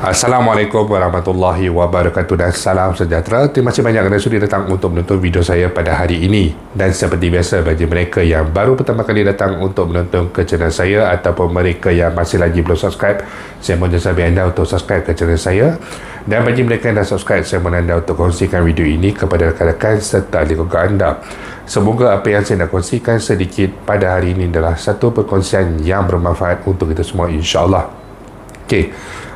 Assalamualaikum warahmatullahi wabarakatuh dan salam sejahtera. Terima kasih banyak kerana sudi datang untuk menonton video saya pada hari ini. Dan seperti biasa, bagi mereka yang baru pertama kali datang untuk menonton ke channel saya ataupun mereka yang masih lagi belum subscribe, saya mohon jasa anda untuk subscribe ke channel saya. Dan bagi mereka yang dah subscribe, saya mohon anda untuk kongsikan video ini kepada rakan-rakan serta ahli keluarga anda. Semoga apa yang saya nak kongsikan sedikit pada hari ini adalah satu perkongsian yang bermanfaat untuk kita semua, insya-Allah. Okey.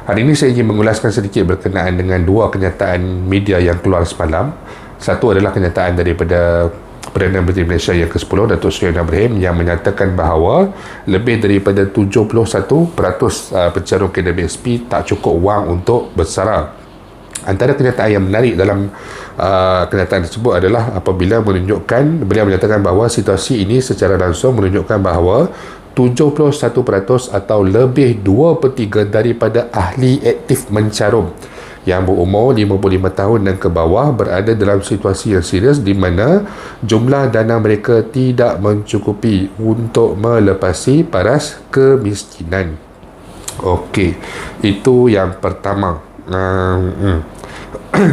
Hari ini saya ingin mengulaskan sedikit berkenaan dengan dua kenyataan media yang keluar semalam. Satu adalah kenyataan daripada Perdana Menteri Malaysia yang ke-10, Datuk Seri Anwar Ibrahim, yang menyatakan bahawa lebih daripada 71% pencarum KWSP tak cukup wang untuk bersara. Antara kenyataan yang menarik dalam kenyataan tersebut adalah apabila beliau menyatakan bahawa situasi ini secara langsung menunjukkan bahawa 71% atau lebih 2/3 daripada ahli aktif mencarum yang berumur 55 tahun dan ke bawah berada dalam situasi yang serius di mana jumlah dana mereka tidak mencukupi untuk melepasi paras kemiskinan. Okey, itu yang pertama.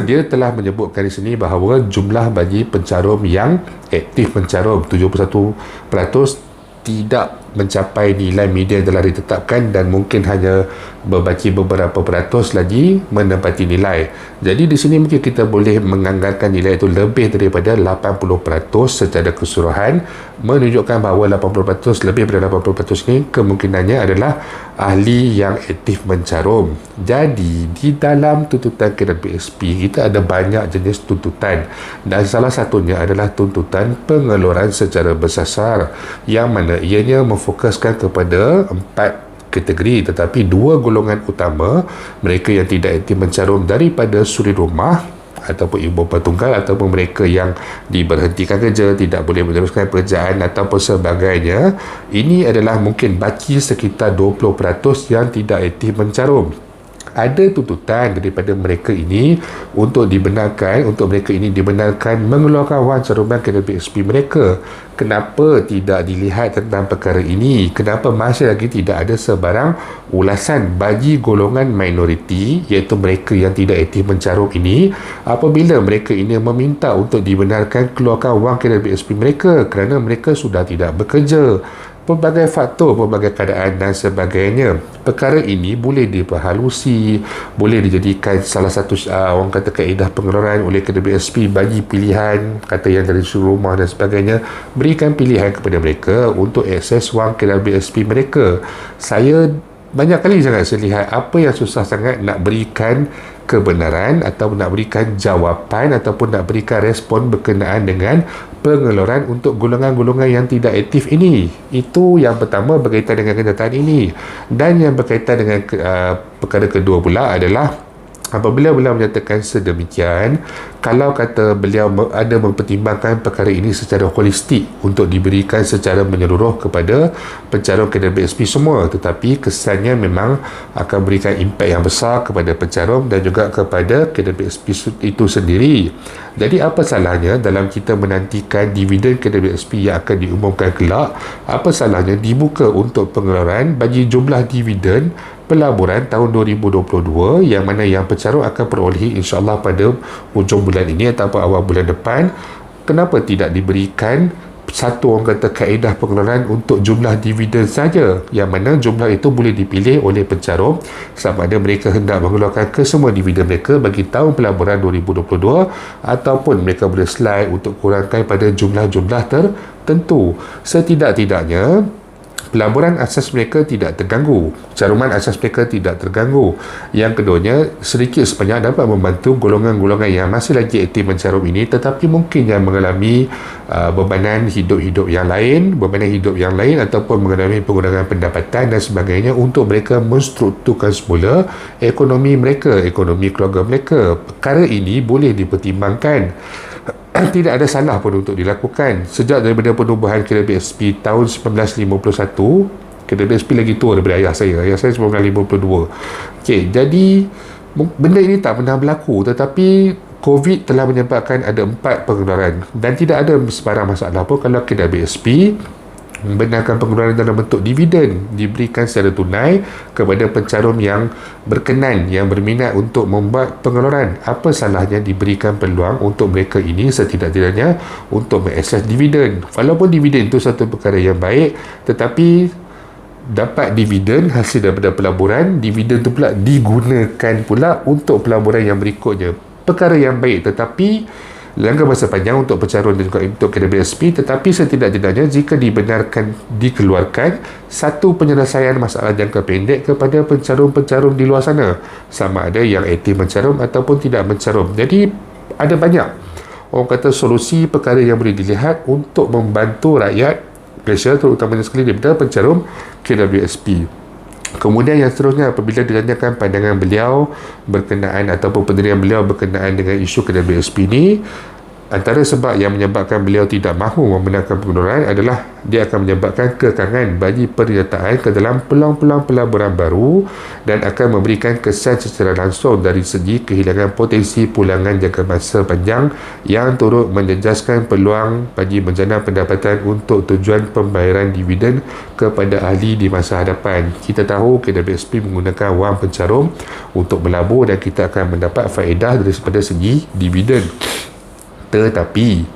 Dia telah menyebutkan di sini bahawa jumlah bagi pencarum yang aktif mencarum 71% tidak mencapai nilai media yang telah ditetapkan dan mungkin hanya berbaki beberapa peratus lagi menempati nilai. Jadi di sini mungkin kita boleh menganggarkan nilai itu lebih daripada 80% secara keseluruhan, menunjukkan bahawa 80%, lebih daripada 80% ini kemungkinannya adalah ahli yang aktif mencarum. Jadi di dalam tuntutan KWSP kita ada banyak jenis tuntutan dan salah satunya adalah tuntutan pengeluaran secara bersasar, yang mana ianya memfokuskan kepada 4 kategori, tetapi 2 golongan utama, mereka yang tidak aktif mencarum daripada suri rumah ataupun ibu bapa tunggal, ataupun mereka yang diberhentikan kerja, tidak boleh meneruskan pekerjaan ataupun sebagainya. Ini adalah mungkin baki sekitar 20% yang tidak aktif mencarum. Ada tuntutan daripada mereka ini untuk mereka ini dibenarkan mengeluarkan wang caruman KWSP mereka. Kenapa tidak dilihat tentang perkara ini? Kenapa masih lagi tidak ada sebarang ulasan bagi golongan minoriti, iaitu mereka yang tidak aktif mencarum ini, apabila mereka ini meminta untuk dibenarkan keluarkan wang KWSP mereka kerana mereka sudah tidak bekerja. Pelbagai faktor, pelbagai keadaan dan sebagainya. Perkara ini boleh diperhalusi, boleh dijadikan salah satu orang kata kaedah pengeluaran oleh KWSP bagi pilihan, kata yang dari suri rumah dan sebagainya, berikan pilihan kepada mereka untuk akses wang KWSP mereka. Saya banyak kali sangat saya lihat apa yang susah sangat nak berikan kebenaran atau nak berikan jawapan ataupun nak berikan respon berkenaan dengan pengeluaran untuk golongan-golongan yang tidak aktif ini. Itu yang pertama berkaitan dengan kenyataan ini. Dan yang berkaitan dengan perkara kedua pula adalah apabila beliau menyatakan sedemikian, kalau kata beliau ada mempertimbangkan perkara ini secara holistik untuk diberikan secara menyeluruh kepada pencarum KWSP semua, tetapi kesannya memang akan berikan impak yang besar kepada pencarum dan juga kepada KWSP itu sendiri. Jadi apa salahnya dalam kita menantikan dividen KWSP yang akan diumumkan kelak? Apa salahnya dibuka untuk pengeluaran bagi jumlah dividen pelaburan tahun 2022 yang mana yang pencarum akan perolehi insya-Allah pada hujung bulan ini ataupun awal bulan depan? Kenapa tidak diberikan satu orang kata kaedah pengeluaran untuk jumlah dividen saja, yang mana jumlah itu boleh dipilih oleh pencarum sama ada mereka hendak mengeluarkan ke semua dividen mereka bagi tahun pelaburan 2022 ataupun mereka boleh slide untuk kurangkan pada jumlah-jumlah tertentu. Setidak-tidaknya pelaburan asas mereka tidak terganggu, caruman asas mereka tidak terganggu. Yang keduanya, sedikit sebanyak dapat membantu golongan-golongan yang masih lagi aktif mencarum ini tetapi mungkin yang mengalami bebanan hidup yang lain ataupun mengalami pengurangan pendapatan dan sebagainya, untuk mereka menstrukturkan semula ekonomi mereka, ekonomi keluarga mereka. Perkara ini boleh dipertimbangkan. Tidak ada salah pun untuk dilakukan. Sejak daripada penubuhan KWSP tahun 1951, KWSP lagi tua daripada ayah saya 1952. Okey, jadi benda ini tak pernah berlaku, tetapi COVID telah menyebabkan ada 4 pengeluaran dan tidak ada sebarang masalah pun kalau KWSP membenarkan pengeluaran dalam bentuk dividen diberikan secara tunai kepada pencarum yang berkenan, yang berminat untuk membuat pengeluaran. Apa salahnya diberikan peluang untuk mereka ini setidak-tidaknya untuk mengakses dividen? Walaupun dividen itu satu perkara yang baik, tetapi dapat dividen hasil daripada pelaburan, dividen itu pula digunakan pula untuk pelaburan yang berikutnya. Perkara yang baik, tetapi langkah masa panjang untuk pencarum dan juga untuk KWSP, tetapi setidak-tidaknya jika dibenarkan dikeluarkan satu penyelesaian masalah jangka pendek kepada pencarum-pencarum di luar sana, sama ada yang aktif mencarum ataupun tidak mencarum. Jadi ada banyak orang kata solusi perkara yang boleh dilihat untuk membantu rakyat Malaysia, terutamanya sekali daripada pencarum KWSP. Kemudian yang seterusnya, apabila ditanyakan pandangan beliau berkenaan ataupun pendirian beliau berkenaan dengan isu KWSP ini, antara sebab yang menyebabkan beliau tidak mahu membenarkan pengeluaran adalah dia akan menyebabkan kekangan bagi penyertaan ke dalam peluang-peluang pelaburan baru dan akan memberikan kesan secara langsung dari segi kehilangan potensi pulangan jangka masa panjang yang turut menjejaskan peluang bagi menjana pendapatan untuk tujuan pembayaran dividen kepada ahli di masa hadapan. Kita tahu KWSP menggunakan wang pencarum untuk melabur dan kita akan mendapat faedah daripada segi dividen. Tetapi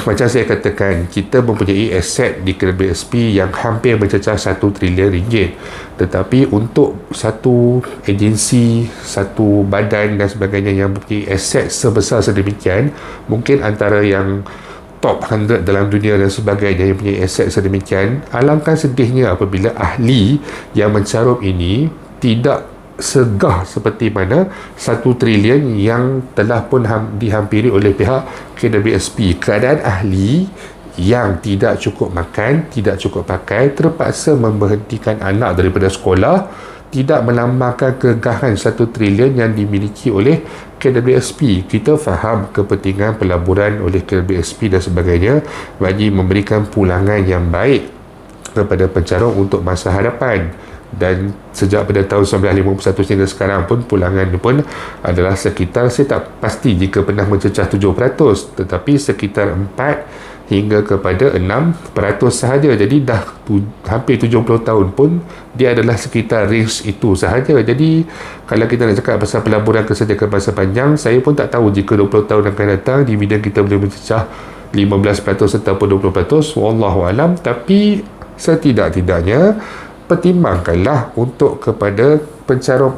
macam saya katakan, kita mempunyai aset di KWSP yang hampir mencecah 1 trilion ringgit, tetapi untuk satu agensi, satu badan dan sebagainya yang mempunyai aset sebesar sedemikian, mungkin antara yang top 100 dalam dunia dan sebagainya yang punya aset sedemikian, alangkah sedihnya apabila ahli yang mencarum ini tidak segah seperti mana 1 trilion yang telah pun dihampiri oleh pihak KWSP. Keadaan ahli yang tidak cukup makan, tidak cukup pakai, terpaksa memberhentikan anak daripada sekolah, tidak melambangkan kegahan 1 trilion yang dimiliki oleh KWSP. Kita faham kepentingan pelaburan oleh KWSP dan sebagainya bagi memberikan pulangan yang baik kepada pencarum untuk masa hadapan. Dan sejak pada tahun 1951 hingga sekarang pun pulangan pun adalah sekitar, saya tak pasti jika pernah mencecah 7%, tetapi sekitar 4 hingga kepada 6% sahaja. Jadi dah hampir 70 tahun pun dia adalah sekitar range itu sahaja. Jadi kalau kita nak cakap pasal pelaburan kesediaan masa panjang, saya pun tak tahu jika 20 tahun akan datang dividen kita boleh mencecah 15% ataupun 20%, wallahualam. Tapi setidak-tidaknya pertimbangkanlah untuk kepada pencarum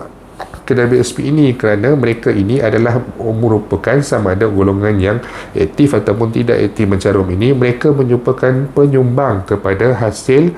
KWSP ini, kerana mereka ini adalah merupakan sama ada golongan yang aktif ataupun tidak aktif mencarum ini, mereka merupakan penyumbang kepada hasil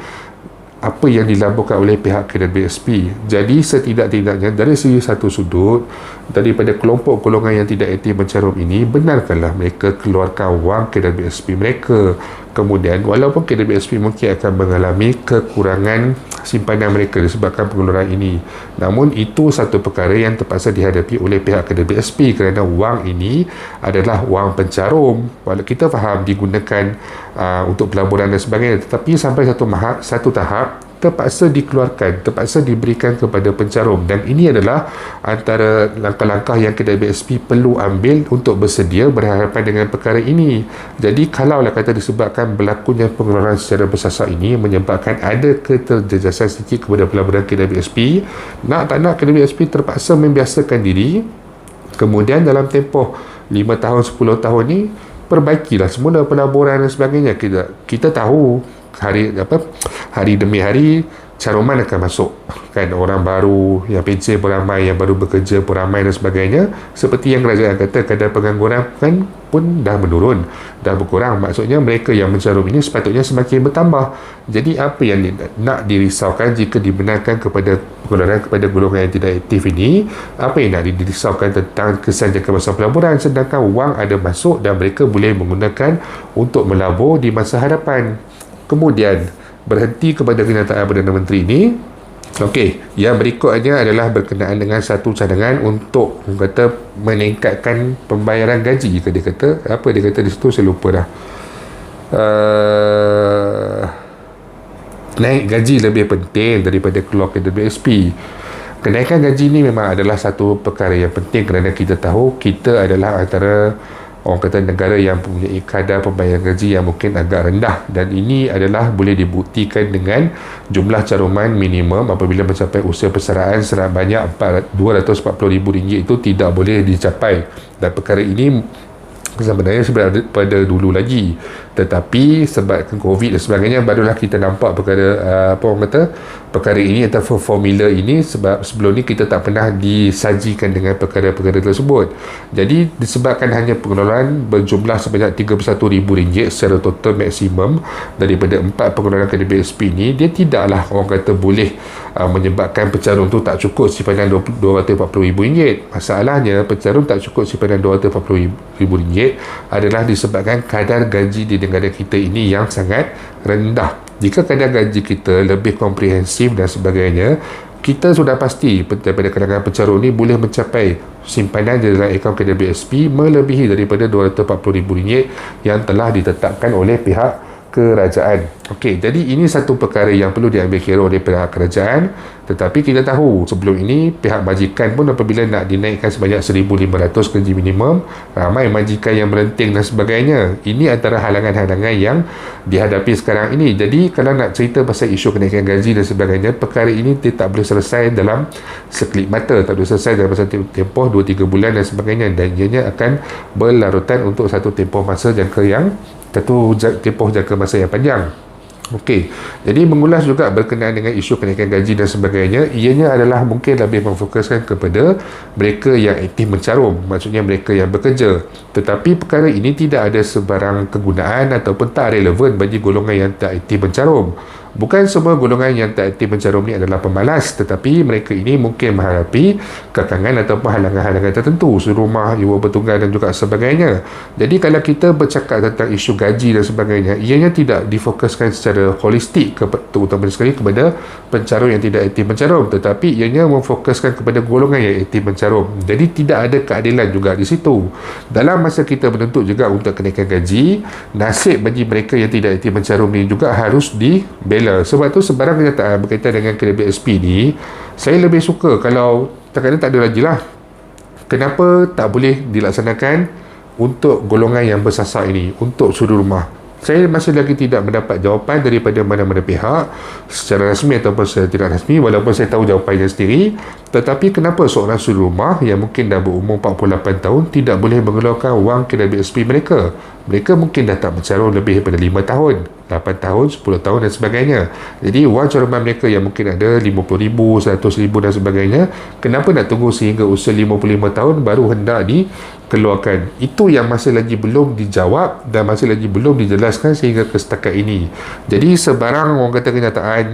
apa yang dilaburkan oleh pihak KWSP. Jadi setidak-tidaknya dari segi satu sudut, daripada kelompok golongan yang tidak aktif mencarum ini, benarkanlah mereka keluarkan wang KWSP mereka. Kemudian walaupun KWSP mungkin akan mengalami kekurangan simpanan mereka disebabkan pengeluaran ini, namun itu satu perkara yang terpaksa dihadapi oleh pihak KWSP kerana wang ini adalah wang pencarum. Walau kita faham digunakan untuk pelaburan dan sebagainya, tetapi sampai satu tahap terpaksa dikeluarkan, terpaksa diberikan kepada pencarum, dan ini adalah antara langkah-langkah yang KWSP perlu ambil untuk bersedia berhadapan dengan perkara ini. Jadi kalaulah kata disebabkan berlakunya pengeluaran secara bersasar ini menyebabkan ada keterjejasan sedikit kepada pelaburan KWSP, nak tak nak KWSP terpaksa membiasakan diri, kemudian dalam tempoh 5 tahun 10 tahun ni perbaikilah semula pelaburan dan sebagainya. Kita tahu hari demi hari caruman akan masuk, kan, orang baru yang pencen pun ramai, yang baru bekerja pun ramai dan sebagainya. Seperti yang kerajaan kata, kadar pengangguran kan pun dah menurun, dah berkurang. Maksudnya mereka yang mencarum ini sepatutnya semakin bertambah. Jadi apa yang nak dirisaukan jika dibenarkan kepada pengeluaran kepada golongan yang tidak aktif ini? Apa yang nak dirisaukan tentang kesan jangka masa pelaburan, sedangkan wang ada masuk dan mereka boleh menggunakan untuk melabur di masa hadapan. Kemudian berhenti kepada kenyataan Perdana Menteri ini. Yang berikutnya adalah berkenaan dengan satu cadangan untuk meningkatkan pembayaran gaji. Dia kata apa dia kata di situ, saya lupa dah. Naik gaji lebih penting daripada keluar KWSP. Kenaikan gaji ini memang adalah satu perkara yang penting kerana kita tahu kita adalah antara orang kata negara yang mempunyai kadar pembayaran gaji yang mungkin agak rendah, dan ini adalah boleh dibuktikan dengan jumlah caruman minimum apabila mencapai usia persaraan sebanyak RM240,000 itu tidak boleh dicapai. Dan perkara ini sebenarnya pada dulu lagi, tetapi sebabkan COVID dan sebagainya barulah kita nampak perkara ini atau formula ini, sebab sebelum ni kita tak pernah disajikan dengan perkara-perkara tersebut. Jadi disebabkan hanya pengeluaran berjumlah sebanyak RM31,000 secara total maksimum daripada 4 pengeluaran KDBSP ni, dia tidaklah orang kata boleh menyebabkan pencarum tu tak cukup simpanan RM240,000. Masalahnya pencarum tak cukup simpanan RM240,000 adalah disebabkan kadar gaji di negara kita ini yang sangat rendah. Jika kadar gaji kita lebih komprehensif dan sebagainya, kita sudah pasti daripada kalangan pencarum ni boleh mencapai simpanan di dalam akaun KDBSP melebihi daripada RM240,000 yang telah ditetapkan oleh pihak kerajaan. Okey, jadi ini satu perkara yang perlu diambil kira oleh pihak kerajaan. Tetapi kita tahu sebelum ini pihak majikan pun apabila nak dinaikkan sebanyak 1,500 gaji minimum, ramai majikan yang melenting dan sebagainya. Ini antara halangan-halangan yang dihadapi sekarang ini. Jadi kalau nak cerita pasal isu kenaikan gaji dan sebagainya, perkara ini tak boleh selesai dalam sekelip mata, tak boleh selesai dalam satu tempoh 2-3 bulan dan sebagainya, dan ianya akan berlarutan untuk satu tempoh masa tempoh jangka masa yang panjang. Okey, jadi mengulas juga berkenaan dengan isu kenaikan gaji dan sebagainya, ianya adalah mungkin lebih memfokuskan kepada mereka yang aktif mencarum, maksudnya mereka yang bekerja. Tetapi perkara ini tidak ada sebarang kegunaan ataupun tak relevan bagi golongan yang tak aktif mencarum. Bukan semua golongan yang tak aktif mencarum ni adalah pemalas, tetapi mereka ini mungkin menghadapi kekangan ataupun halangan-halangan tertentu, rumah, ibu bertunggal dan juga sebagainya. Jadi kalau kita bercakap tentang isu gaji dan sebagainya, ianya tidak difokuskan secara holistik, terutama sekali kepada pencarum yang tidak aktif mencarum, tetapi ianya memfokuskan kepada golongan yang aktif mencarum. Jadi tidak ada keadilan juga di situ. Dalam masa kita menuntut juga untuk kenaikan gaji, nasib bagi mereka yang tidak aktif mencarum ni juga harus dibela. Sebab tu sebarang kenyataan berkaitan dengan KDBSP ni, saya lebih suka kalau kadang-kadang tak ada lagi lah, kenapa tak boleh dilaksanakan untuk golongan yang bersasar ini, untuk suri rumah. Saya masih lagi tidak mendapat jawapan daripada mana-mana pihak secara rasmi ataupun secara tidak rasmi, walaupun saya tahu jawapannya sendiri. Tetapi kenapa seorang suri rumah yang mungkin dah berumur 48 tahun tidak boleh mengeluarkan wang KDBSP mereka? Mereka mungkin dah tak mencarum lebih daripada 5 tahun, 8 tahun, 10 tahun dan sebagainya. Jadi wang caruman mereka yang mungkin ada RM50,000, RM100,000 dan sebagainya, kenapa nak tunggu sehingga usia 55 tahun baru hendak dikeluarkan? Itu yang masih lagi belum dijawab dan masih lagi belum dijelaskan sehingga ke setakat ini. Jadi sebarang orang kata kenyataan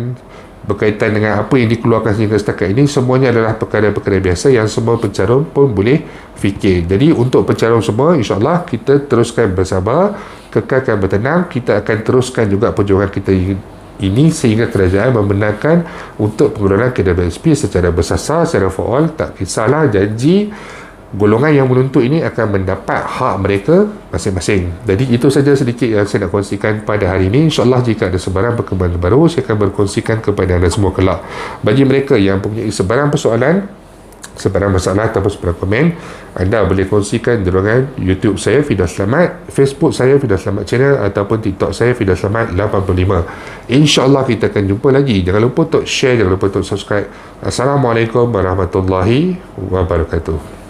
berkaitan dengan apa yang dikeluarkan sehingga setakat ini, semuanya adalah perkara-perkara biasa yang semua pencarum pun boleh fikir. Jadi untuk pencarum semua, insyaAllah kita teruskan bersabar, kekalkan bertenang. Kita akan teruskan juga perjuangan kita ini sehingga kerajaan membenarkan untuk pengeluaran KDBSP secara bersasar, secara faul. Tak kisahlah janji, golongan yang menuntut ini akan mendapat hak mereka masing-masing. Jadi itu saja sedikit yang saya nak kongsikan pada hari ini. InsyaAllah jika ada sebarang perkembangan baru, saya akan berkongsikan kepada anda semua kelak. Bagi mereka yang mempunyai sebarang persoalan, sebarang masalah ataupun sebarang komen, anda boleh kongsikan di ruangan YouTube saya Fidah Selamat, Facebook saya Fidah Selamat Channel, ataupun TikTok saya Fidah Selamat 85. InsyaAllah kita akan jumpa lagi. Jangan lupa untuk share, jangan lupa untuk subscribe. Assalamualaikum warahmatullahi wabarakatuh.